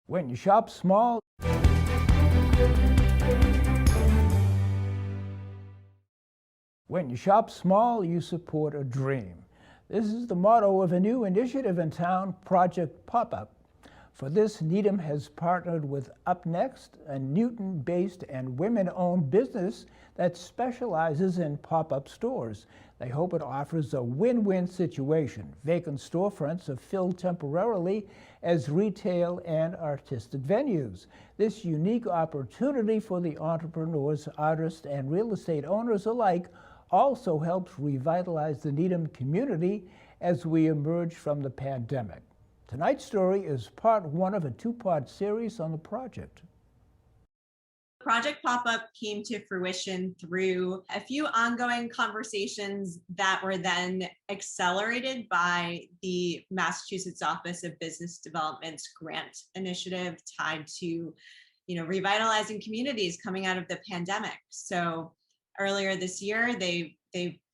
When you shop small, you support a dream. This is the motto of a new initiative in town, Project Pop-Up. For this, Needham has partnered with Up Next, a Newton-based and women-owned business that specializes in pop-up stores. They hope it offers a win-win situation. Vacant storefronts are filled temporarily as retail and artistic venues. This unique opportunity for the entrepreneurs, artists, and real estate owners alike also helps revitalize the Needham community as we emerge from the pandemic. Tonight's story is part one of a two-part series on the project. Project Pop-Up came to fruition through a few ongoing conversations that were then accelerated by the Massachusetts Office of Business Development's grant initiative tied to, revitalizing communities coming out of the pandemic. So earlier this year, they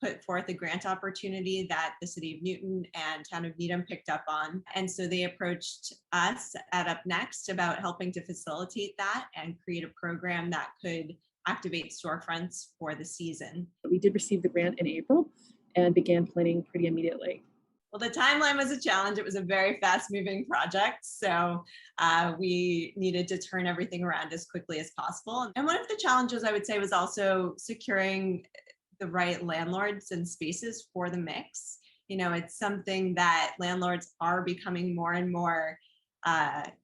put forth a grant opportunity that the City of Newton and Town of Needham picked up on. And so they approached us at Up Next about helping to facilitate that and create a program that could activate storefronts for the season. We did receive the grant in April and began planning pretty immediately. Well, the timeline was a challenge. It was a very fast-moving project, so we needed to turn everything around as quickly as possible. And one of the challenges, I would say, was also securing the right landlords and spaces for the mix. It's something that landlords are becoming more and more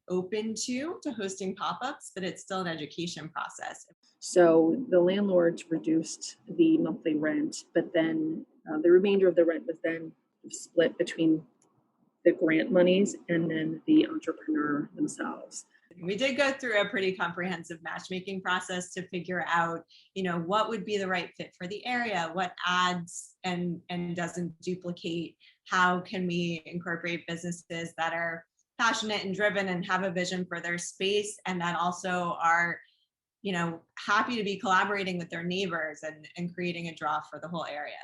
open to hosting pop-ups, but it's still an education process. So the landlords reduced the monthly rent, but then the remainder of the rent was then split between the grant monies and then the entrepreneur themselves. We did go through a pretty comprehensive matchmaking process to figure out, what would be the right fit for the area, what adds and doesn't duplicate, how can we incorporate businesses that are passionate and driven and have a vision for their space, and that also are, happy to be collaborating with their neighbors and creating a draw for the whole area.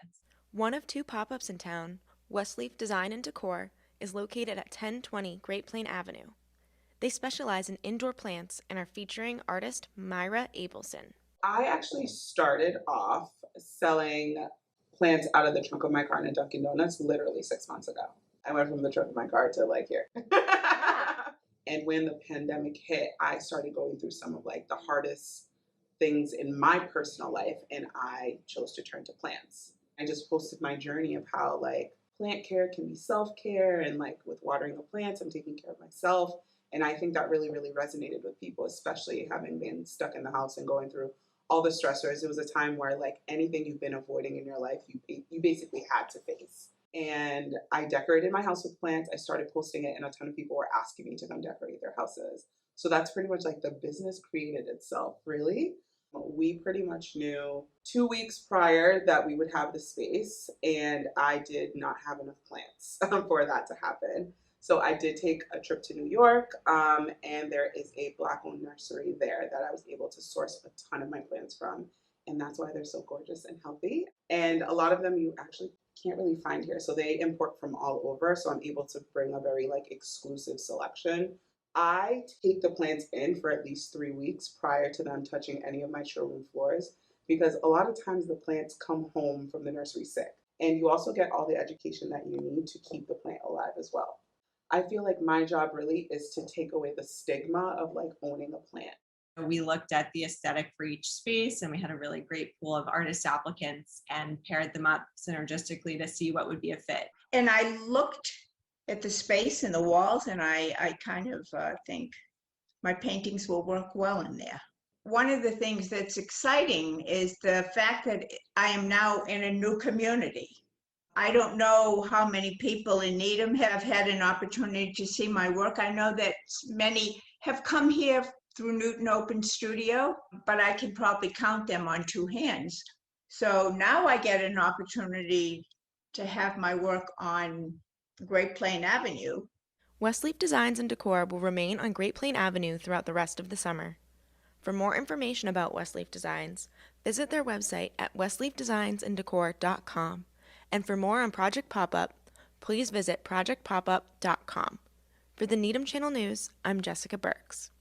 One of two pop-ups in town, Wesleaf Design and Décor, is located at 1020 Great Plain Avenue. They specialize in indoor plants and are featuring artist Myra Abelson. I actually started off selling plants out of the trunk of my car in a Dunkin' Donuts literally 6 months ago. I went from the trunk of my car to here. And when the pandemic hit, I started going through some of the hardest things in my personal life, and I chose to turn to plants. I just posted my journey of how plant care can be self-care, and with watering the plants, I'm taking care of myself. And I think that really, really resonated with people, especially having been stuck in the house and going through all the stressors. It was a time where anything you've been avoiding in your life, you basically had to face. And I decorated my house with plants. I started posting it, and a ton of people were asking me to come decorate their houses. So that's pretty much the business created itself, really. We pretty much knew 2 weeks prior that we would have the space, and I did not have enough plants for that to happen. So I did take a trip to New York, and there is a Black-owned nursery there that I was able to source a ton of my plants from, and that's why they're so gorgeous and healthy. And a lot of them you actually can't really find here, so they import from all over, so I'm able to bring a very exclusive selection. I take the plants in for at least 3 weeks prior to them touching any of my showroom floors, because a lot of times the plants come home from the nursery sick, and you also get all the education that you need to keep the plant alive as well. I feel my job really is to take away the stigma of owning a plant. We looked at the aesthetic for each space, and we had a really great pool of artist applicants and paired them up synergistically to see what would be a fit. And I looked at the space and the walls, and I kind of think my paintings will work well in there. One of the things that's exciting is the fact that I am now in a new community. I don't know how many people in Needham have had an opportunity to see my work. I know that many have come here through Newton Open Studio, but I can probably count them on two hands. So now I get an opportunity to have my work on Great Plain Avenue. Wesleaf Designs and Décor will remain on Great Plain Avenue throughout the rest of the summer. For more information about Wesleaf Designs, visit their website at wesleafdesignsanddecor.com. And for more on Project Pop-Up, please visit projectpopup.com. For the Needham Channel News, I'm Jessica Burks.